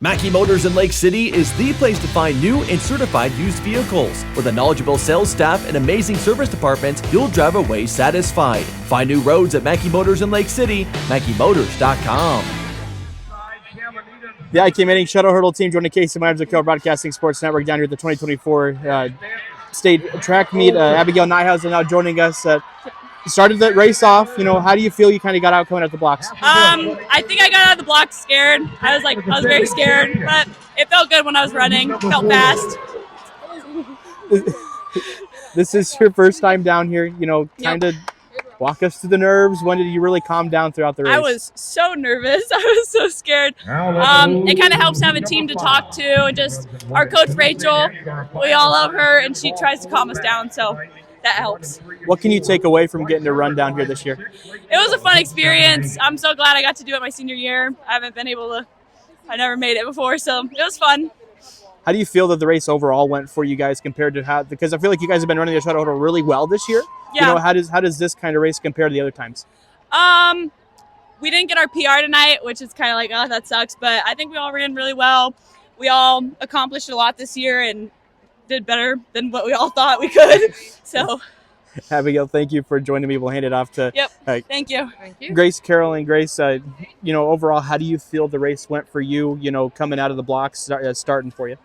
Mackey Motors in Lake City is the place to find new and certified used vehicles. With a knowledgeable sales staff and amazing service departments, you'll drive away satisfied. Find new roads at Mackey Motors in Lake City, MackeyMotors.com. The IKM-Manning shuttle hurdle team joined the KC of the Carroll Broadcasting Sports Network down here at the 2024 state track meet. Abigail Nyhouse now joining us. Started the race off. How do you feel you kind of got out coming out the blocks? I think I got out of the blocks scared. I was very scared, but it felt good when I was running. It felt fast. This is your first time down here. Kind of walk us through the nerves. When did you really calm down throughout the race? I was so nervous. I was so scared. It kind of helps to have a team to talk to, and just our coach Rachel. We all love her, and she tries to calm us down. So that helps. What can you take away from getting to run down here this year? It was a fun experience. I'm so glad I got to do it my senior year. I never made it before, so it was fun. How do you feel that the race overall went for you guys compared to because I feel like you guys have been running the shuttle hurdle really well this year. Yeah. How does this kind of race compare to the other times? We didn't get our PR tonight, which is kind of like, oh, that sucks. But I think we all ran really well. We all accomplished a lot this year and did better than what we all thought we could. So, Abigail, thank you for joining me. We'll hand it off to thank you. Grace, Carroll, and Grace. Overall, how do you feel the race went for you? Coming out of the blocks, starting for you.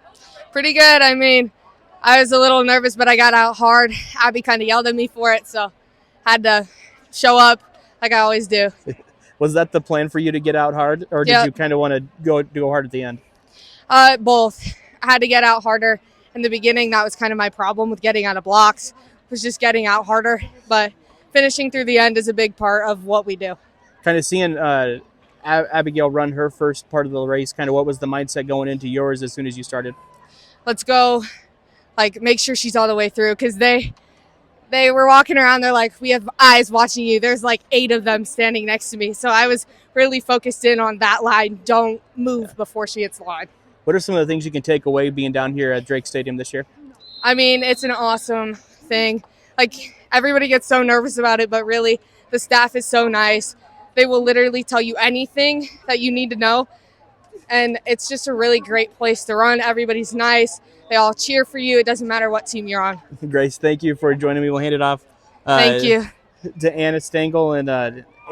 Pretty good. I mean, I was a little nervous, but I got out hard. Abby kind of yelled at me for it, so had to show up like I always do. Was that the plan for you to get out hard, or did you kind of want to go hard at the end? Both. I had to get out harder. In the beginning, that was kind of my problem with getting out of blocks, was just getting out harder. But finishing through the end is a big part of what we do. Kind of seeing Abigail run her first part of the race, kind of what was the mindset going into yours as soon as you started? Let's go, make sure she's all the way through, because they were walking around. They're like, we have eyes watching you. There's 8 of them standing next to me. So I was really focused in on that line. Don't move before she hits the line. What are some of the things you can take away being down here at Drake Stadium this year? I mean, it's an awesome thing. Everybody gets so nervous about it, but really the staff is so nice. They will literally tell you anything that you need to know. And it's just a really great place to run. Everybody's nice. They all cheer for you. It doesn't matter what team you're on. Grace, thank you for joining me. We'll hand it off thank you to Anna Stengel. And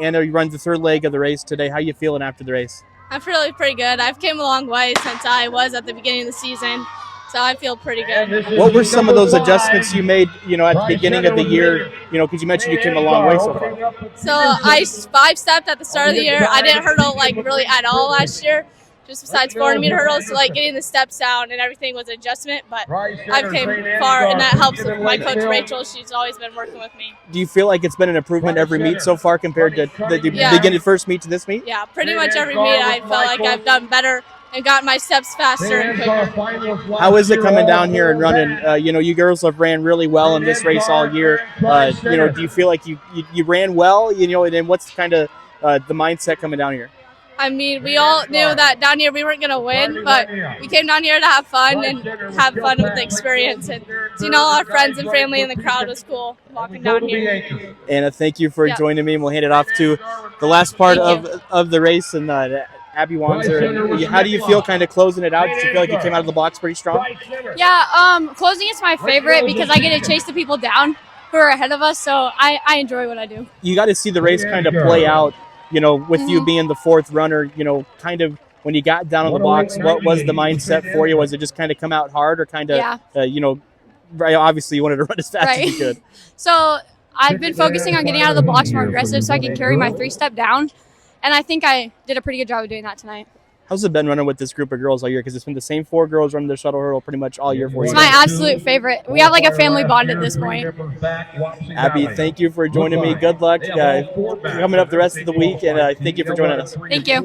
Anna, you run the third leg of the race today. How are you feeling after the race? I'm feeling pretty good. I've came a long way since I was at the beginning of the season, so I feel pretty good. What were some of those adjustments you made, at the beginning of the year, because you mentioned you came a long way so far? So I 5-stepped at the start of the year. I didn't hurdle really at all last year, just besides 400-meter hurdles. So getting the steps down and everything was an adjustment, but I've came far, and that helps with my coach Rachel. She's always been working with me. Do you feel like it's been an improvement every meet so far compared to the beginning first meet to this meet? Yeah, pretty much every meet I felt like I've done better and got my steps faster and quicker. How is it coming down here and running? You girls have ran really well in this race all year. Do you feel like you ran well? And then what's kind of the mindset coming down here? I mean, we all knew that down here we weren't going to win, but we came down here to have fun with the experience. And seeing all our friends and family in the crowd was cool walking down here. Anna, thank you for joining me. And we'll hand it off to the last part of the race. And Abby Wanzer, how do you feel kind of closing it out? Did you feel like you came out of the blocks pretty strong? Yeah, closing is my favorite because I get to chase the people down who are ahead of us. So I enjoy what I do. You got to see the race kind of play out. With you being the fourth runner, kind of when you got down on the blocks, what was the mindset for you? Was it just kind of come out hard or kind of, obviously you wanted to run as fast as you could? So I've been focusing on getting out of the blocks more aggressive so I can carry my 3-step down. And I think I did a pretty good job of doing that tonight. How's it been running with this group of girls all year? Because it's been the same 4 girls running the shuttle hurdle pretty much all year for you. It's my absolute favorite. We have a family bond at this point. Abby, thank you for joining me. Good luck coming up the rest of the week, and thank you for joining us. Thank you.